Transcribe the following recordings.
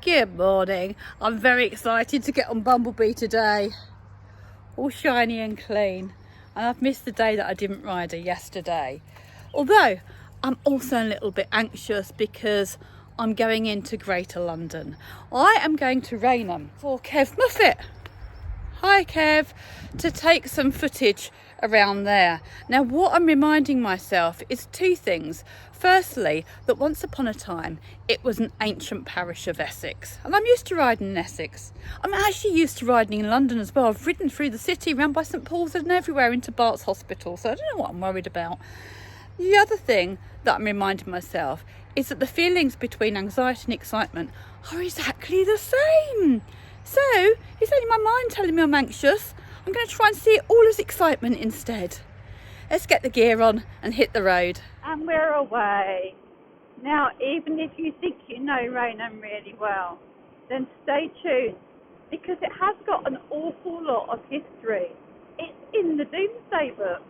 Good morning. I'm very excited to get on Bumblebee today. All shiny and clean. And I've missed the day that I didn't ride her yesterday. Although I'm also a little bit anxious because I'm going into Greater London. I am going to Rainham for Kev Muffet. Hi Kev, to take some footage around there. Now what I'm reminding myself is two things. Firstly, that once upon a time it was an ancient parish of Essex, and I'm used to riding in Essex. I'm actually used to riding in London as well. I've ridden through the city, round by St Paul's and everywhere into Bart's Hospital, so I don't know what I'm worried about. The other thing that I'm reminding myself is that the feelings between anxiety and excitement are exactly the same. So, it's only my mind telling me I'm anxious. I'm going to try and see it all as excitement instead. Let's get the gear on and hit the road. And we're away. Now, even if you think you know Rainham really well, then stay tuned, because it has got an awful lot of history. It's in the Domesday book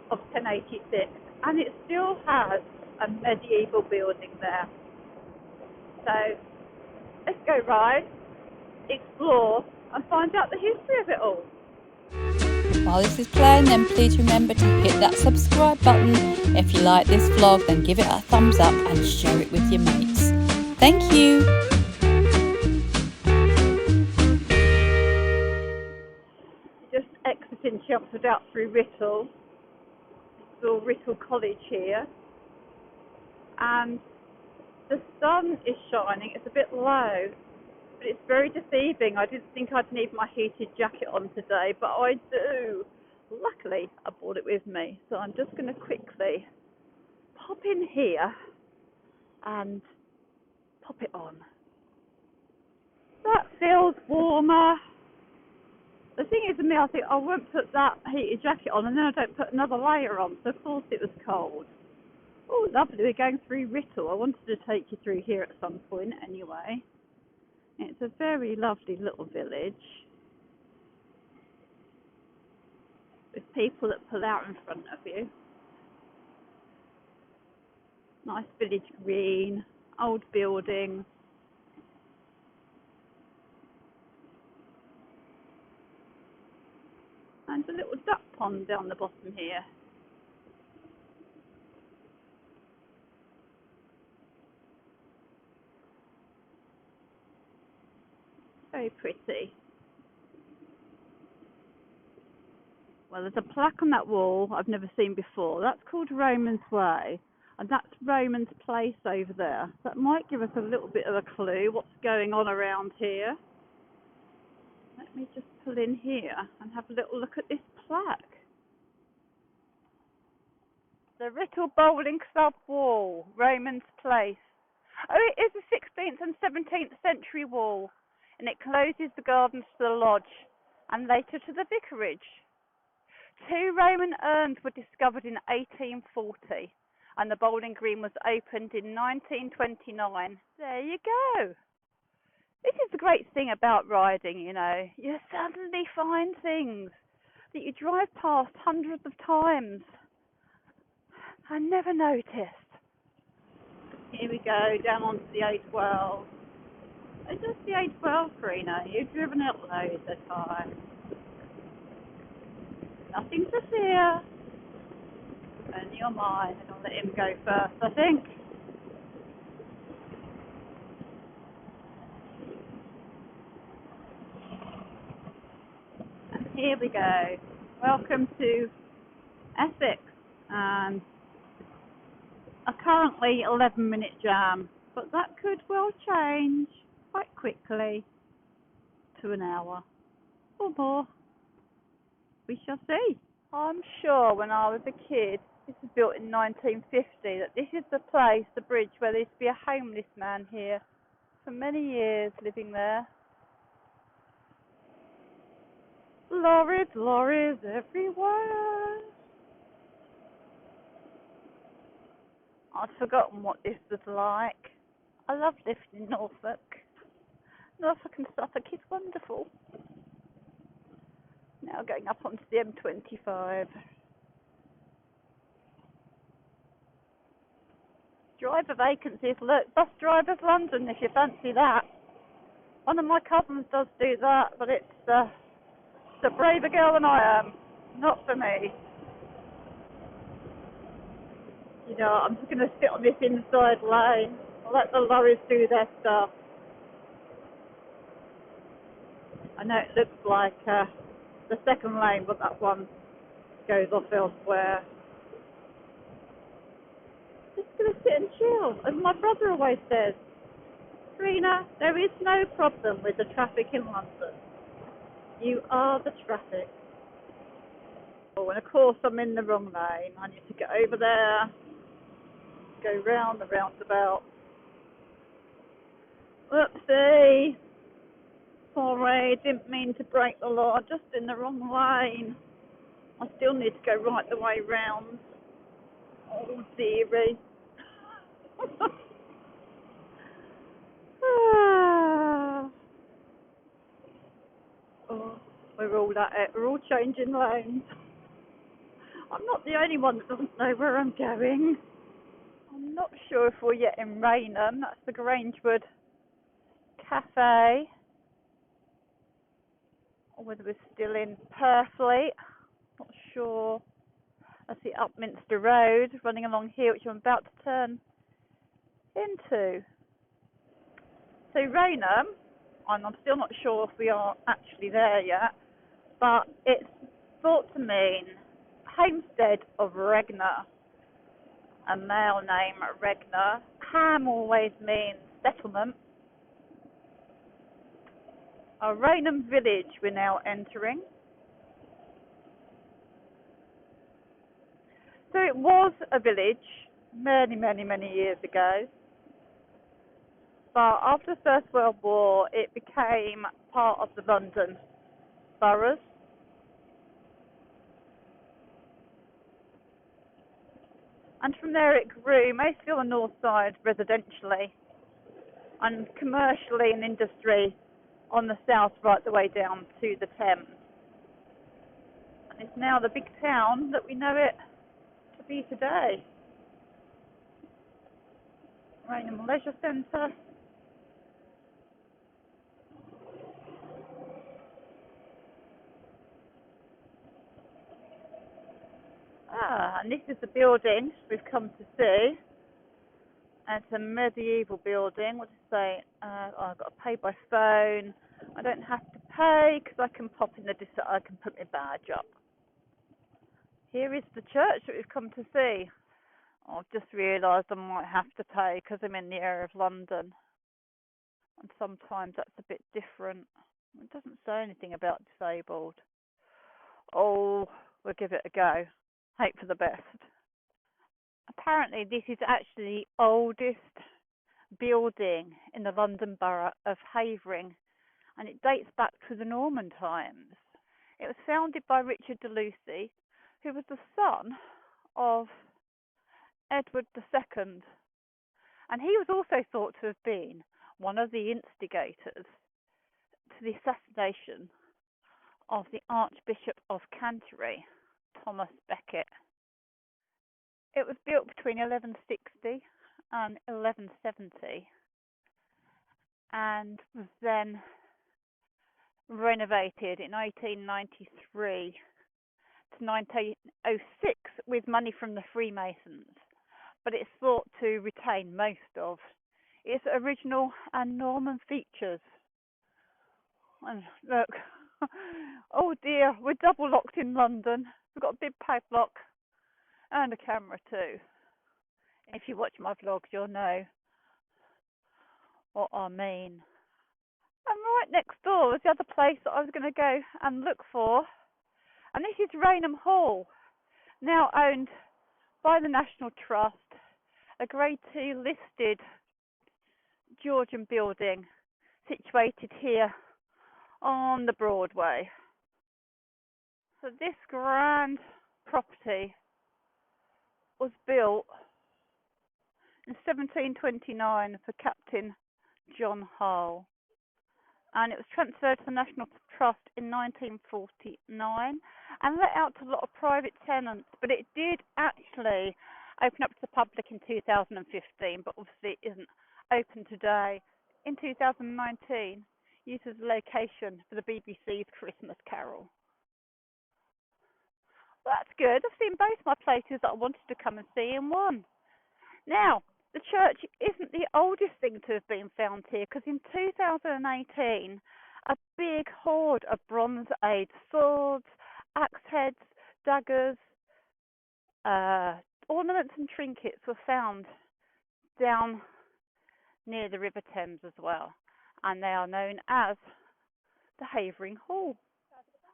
of 1086, and it still has a medieval building there. So, let's go ride, explore, and find out the history of it all. While this is playing, then please remember to hit that subscribe button. If you like this vlog, then give it a thumbs up and share it with your mates. Thank you. Just exiting Chelmsford out through Writtle. It's Writtle College here. And the sun is shining. It's a bit low, but it's very deceiving. I didn't think I'd need my heated jacket on today, but I do. Luckily, I brought it with me, so I'm just going to quickly pop in here and pop it on. That feels warmer. The thing is with me, I think I won't put that heated jacket on, and then I don't put another layer on, so of course it was cold. Oh, lovely. We're going through Writtle. I wanted to take you through here at some point anyway. It's a very lovely little village with people that pull out in front of you. Nice village green, old buildings. And a little duck pond down the bottom here. Very pretty. Well, there's a plaque on that wall I've never seen before. That's called Roman's Way, and that's Roman's place over there. That might give us a little bit of a clue what's going on around here. Let me just pull in here and have a little look at this plaque. The Writtle Bowling Club wall, Roman's place. Oh, it is a 16th and 17th century wall, and it closes the gardens to the lodge and later to the vicarage. 2 Roman urns were discovered in 1840, and the bowling green was opened in 1929. There you go. This is the great thing about riding, you know. You suddenly find things that you drive past hundreds of times and never noticed. Here we go, down onto the A12. It's just the A12, Karina. You've driven it loads of times. Nothing to fear. Only your mind. I'll let him go first, I think. And here we go. Welcome to Essex. And a currently 11-minute jam, but that could well change quite quickly to an hour or more. We shall see. I'm sure when I was a kid, this was built in 1950, that this is the place, the bridge, where there used to be a homeless man here for many years living there. Lorries, lorries everywhere. I'd forgotten what this was like. I love living in Norfolk. Norfolk and Suffolk is wonderful. Now going up onto the M25. Driver vacancies. Look, bus drivers London if you fancy that. One of my cousins does do that, but it's a braver girl than I am. Not for me. You know, I'm just going to sit on this inside lane. I'll let the lorries do their stuff. I know it looks like the second lane, but that one goes off elsewhere. Just going to sit and chill, as my brother always says. Trina, there is no problem with the traffic in London. You are the traffic. Oh, and of course I'm in the wrong lane. I need to get over there, go round the roundabout. Whoopsie. Sorry, didn't mean to break the law, just in the wrong lane. I still need to go right the way round. Oh dearie. Oh, we're all at it. We're all changing lanes. I'm not the only one that doesn't know where I'm going. I'm not sure if we're yet in Rainham. That's the Grangewood Cafe. Or whether we're still in Purfleet. Not sure. That's the Upminster Road running along here, which I'm about to turn into. So Rainham, and I'm still not sure if we are actually there yet, but it's thought to mean homestead of Regner, a male name Regner. Ham always means settlement. A Rainham village we're now entering. So it was a village many, many, many years ago. But after the First World War, it became part of the London boroughs. And from there it grew, mostly on the north side residentially, and commercially and industry on the south right the way down to the Thames. And it's now the big town that we know it to be today. Rainham Leisure Centre. And this is the building we've come to see. It's a medieval building. What to say? I've got to pay by phone. I don't have to pay because I can pop in the I can put my badge up. Here is the church that we've come to see. I've just realised I might have to pay because I'm in the area of London, and sometimes that's a bit different. It doesn't say anything about disabled. Oh, we'll give it a go. Hope for the best. Apparently this is actually the oldest building in the London borough of Havering, and it dates back to the Norman times. It was founded by Richard de Lucy, who was the son of Edward II, and he was also thought to have been one of the instigators to the assassination of the Archbishop of Canterbury, Thomas Becket. It was built between 1160 and 1170 and was then renovated in 1893 to 1906 with money from the Freemasons, but it's thought to retain most of its original and Norman features. And look, oh dear, we're double locked in London. We've got a big padlock and a camera too. If you watch my vlogs, you'll know what I mean. And right next door was the other place that I was going to go and look for, and this is Rainham Hall, now owned by the National Trust, a Grade 2 listed Georgian building situated here on the Broadway. So this grand property was built in 1729 for Captain John Hull, and it was transferred to the National Trust in 1949 and let out to a lot of private tenants, but it did actually open up to the public in 2015, but obviously it isn't open today. In 2019, used as a location for the BBC's Christmas Carol. Well, that's good. I've seen both my places that I wanted to come and see in one. Now, the church isn't the oldest thing to have been found here, because in 2018, a big hoard of Bronze Age swords, axe heads, daggers, ornaments and trinkets were found down near the River Thames as well, and they are known as the Havering Haul.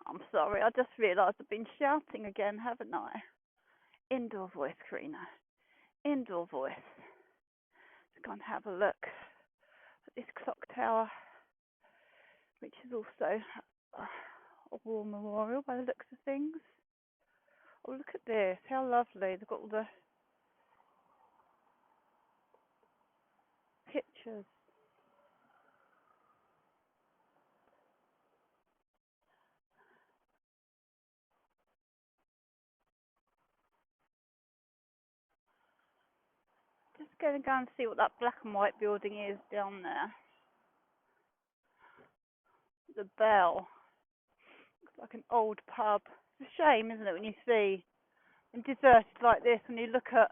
I'm sorry, I just realised I've been shouting again, haven't I? Indoor voice, Karina. Indoor voice. Let's go and have a look at this clock tower, which is also a war memorial by the looks of things. Oh, look at this, how lovely. They've got all the pictures. Just going to go and see what that black and white building is down there. The Bell. Looks like an old pub. It's a shame, isn't it, when you see them deserted like this, when you look at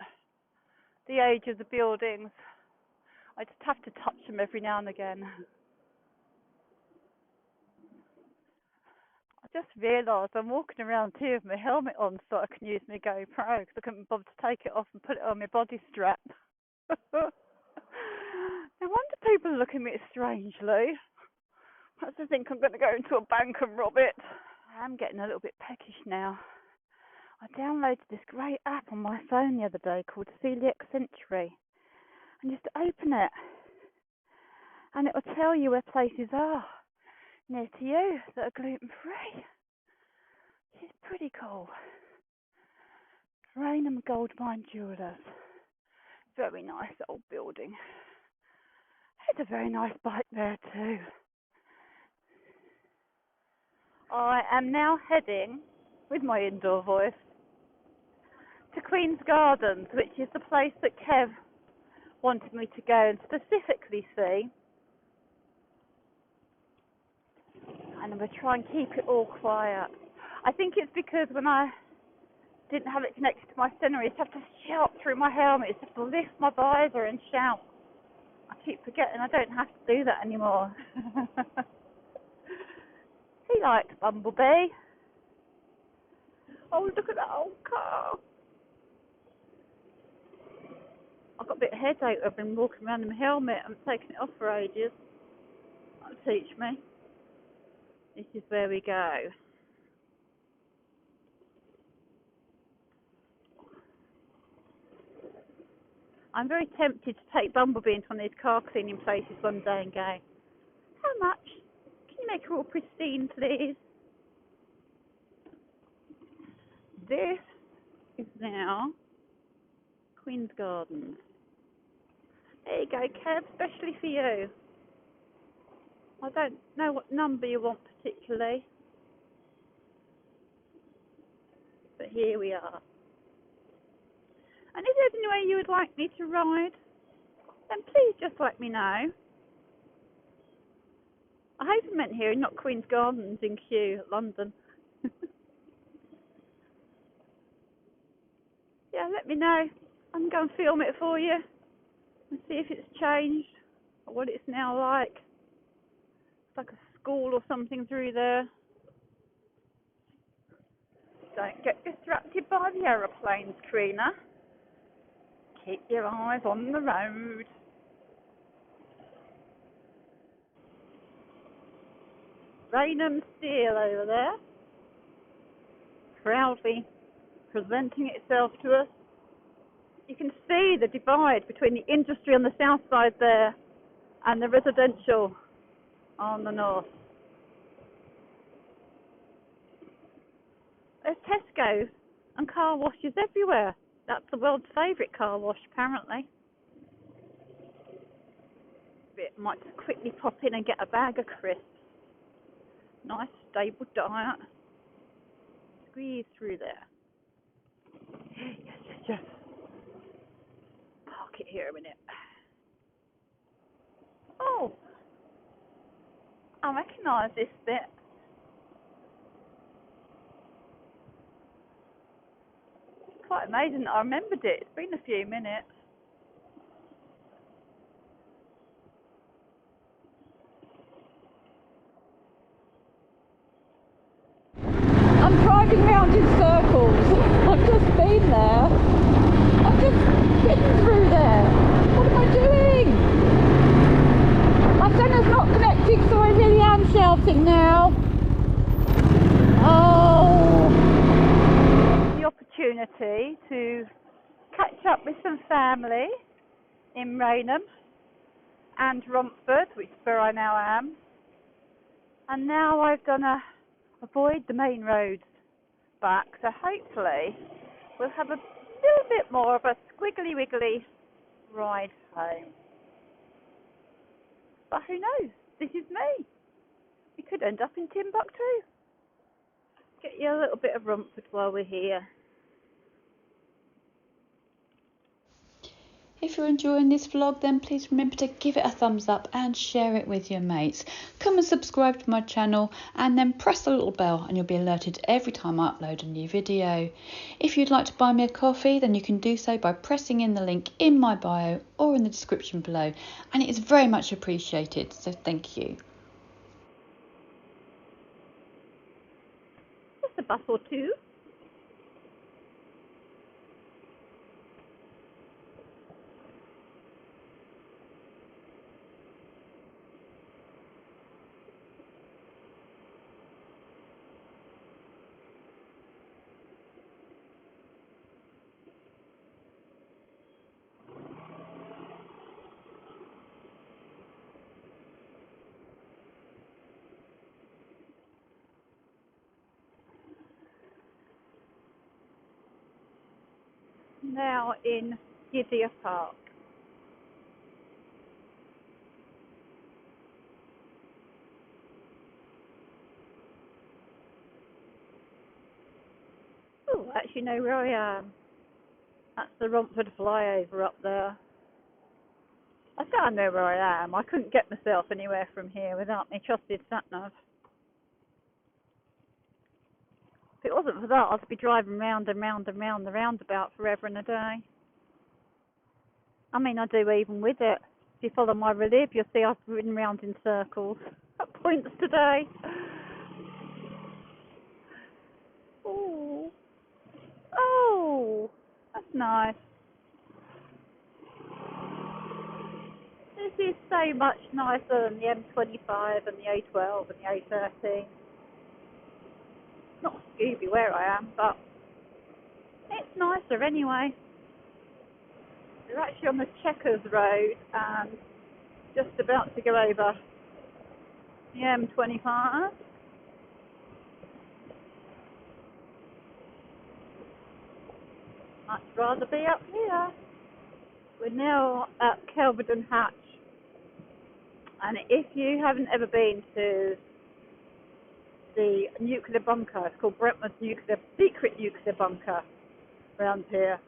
the age of the buildings. I just have to touch them every now and again. I just realised I'm walking around here with my helmet on so I can use my GoPro, because I couldn't bother to take it off and put it on my body strap. No wonder people look at me strangely. Perhaps they think I'm going to go into a bank and rob it. I am getting a little bit peckish now. I downloaded this great app on my phone the other day called Celiac Century. And just open it, and it will tell you where places are near to you that are gluten-free. It's pretty cool. Rainham Gold Mine Jewellers. Very nice old building. There's a very nice bike there too. I am now heading, with my indoor voice, to Queen's Gardens, which is the place that Kev wanted me to go and specifically see. And I'm going to try and keep it all quiet. I think it's because when I didn't have it connected to my scenery, I just have to shout through my helmet. I just have to lift my visor and shout. I keep forgetting I don't have to do that anymore. He likes Bumblebee. Oh, look at that old car. I've got a bit of headache. I've been walking around in my helmet. I'm taking it off for ages. That'll teach me. This is where we go. I'm very tempted to take Bumblebee into one of these car cleaning places one day and go, how much? Can you make her all pristine, please? This is now Queen's Gardens. There you go, Kev, especially for you. I don't know what number you want particularly, but here we are. And if there's any way you would like me to ride, then please just let me know. I hope I meant here, not Queen's Gardens in Kew, London. Yeah, let me know. I can go and film it for you and see if it's changed or what it's now like. It's like a school or something through there. Don't get distracted by the aeroplanes, Karina. Keep your eyes on the road. Rainham Steel over there, proudly presenting itself to us. You can see the divide between the industry on the south side there and the residential on the north. There's Tesco's and car washes everywhere. That's the world's favourite car wash, apparently. Might just quickly pop in and get a bag of crisps. Nice, stable diet. Squeeze through there. Yes. Park it here a minute. Oh, I recognise this bit. It's quite amazing that I remembered it. It's been a few minutes. I'm driving round in circles. I've just been there. I've just been through there. What am I doing? My centre's not connecting, so I really am shouting now. Oh. The opportunity to catch up with some family in Rainham and Romford, which is where I now am. And now I've done avoid the main roads back, so hopefully we'll have a little bit more of a squiggly wiggly ride home. But who knows? This is me. We could end up in Timbuktu. Get you a little bit of Romford while we're here. If you're enjoying this vlog, then please remember to give it a thumbs up and share it with your mates. Come and subscribe to my channel and then press the little bell and you'll be alerted every time I upload a new video. If you'd like to buy me a coffee, then you can do so by pressing in the link in my bio or in the description below, and it is very much appreciated, so thank you. Just a bus or two. Now in Gidea Park. Oh, I actually know where I am. That's the Romford flyover up there. I say I know where I am. I couldn't get myself anywhere from here without my trusted sat-nav. If it wasn't for that, I'd be driving round and round and round the roundabout forever and a day. I mean, I do even with it. If you follow my relief, you'll see I've ridden round in circles at points today. Oh, oh, that's nice. This is so much nicer than the M25 and the A12 and the A13. Not Scooby where I am, but it's nicer anyway. We're actually on the Checkers Road and just about to go over the M25. Much rather be up here. We're now at Kelevedon Hatch, and if you haven't ever been to the nuclear bunker, it's called Brentwood's secret nuclear bunker around here,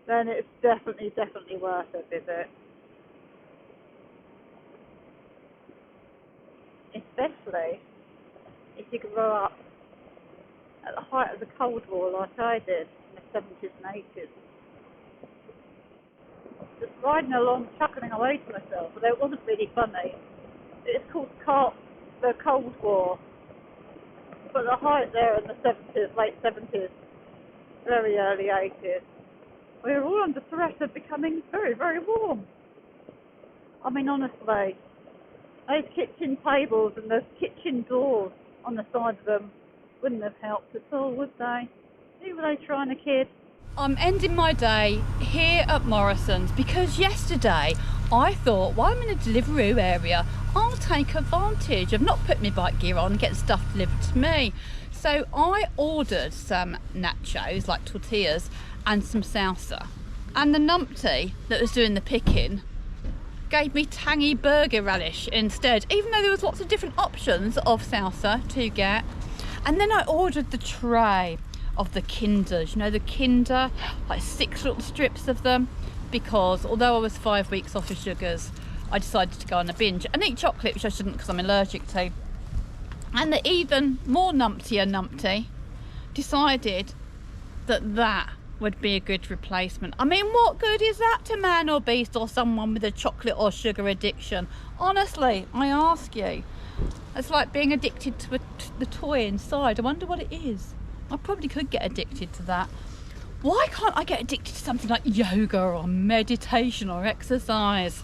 then it's definitely worth a visit. Especially if you grow up at the height of the Cold War like I did in the 70s and 80s. Just riding along, chuckling away to myself, although it wasn't really funny. It's called the Cold War. But the height there in the 70s, late 70s, very early 80s, we were all under threat of becoming very, very warm. I mean, honestly, those kitchen tables and those kitchen doors on the side of them wouldn't have helped at all, would they? Who were they trying to kid? I'm ending my day here at Morrisons because yesterday I thought, while I'm in a Deliveroo area, I'll take advantage of not putting my bike gear on and getting stuff delivered to me. So I ordered some nachos, like tortillas, and some salsa. And the numpty that was doing the picking gave me tangy burger relish instead, even though there was lots of different options of salsa to get. And then I ordered the tray of the Kinders, you know, the Kinder, like 6 little strips of them, because although I was 5 weeks off of sugars, I decided to go on a binge and eat chocolate, which I shouldn't because I'm allergic to. And the even more numpty decided that would be a good replacement. I mean, what good is that to man or beast or someone with a chocolate or sugar addiction? Honestly, I ask you. It's like being addicted to the toy inside. I wonder what it is. I probably could get addicted to that. Why can't I get addicted to something like yoga or meditation or exercise?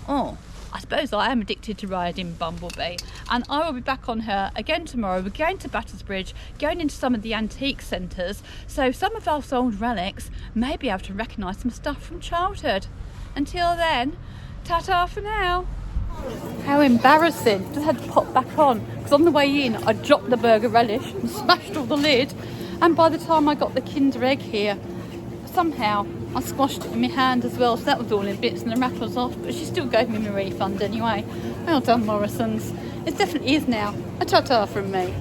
Oh, I suppose I am addicted to riding Bumblebee, and I will be back on her again tomorrow. We're going to Battersbridge, going into some of the antique centres, so some of our old relics may be able to recognise some stuff from childhood. Until then, ta-ta for now. How embarrassing. Just had to pop back on, because on the way in I dropped the burger relish and smashed all the lid, and by the time I got the Kinder Egg here, somehow I squashed it in my hand as well, so that was all in bits and the wrapper was off, but she still gave me my refund anyway. Well done, Morrisons. It definitely is now a ta-ta from me.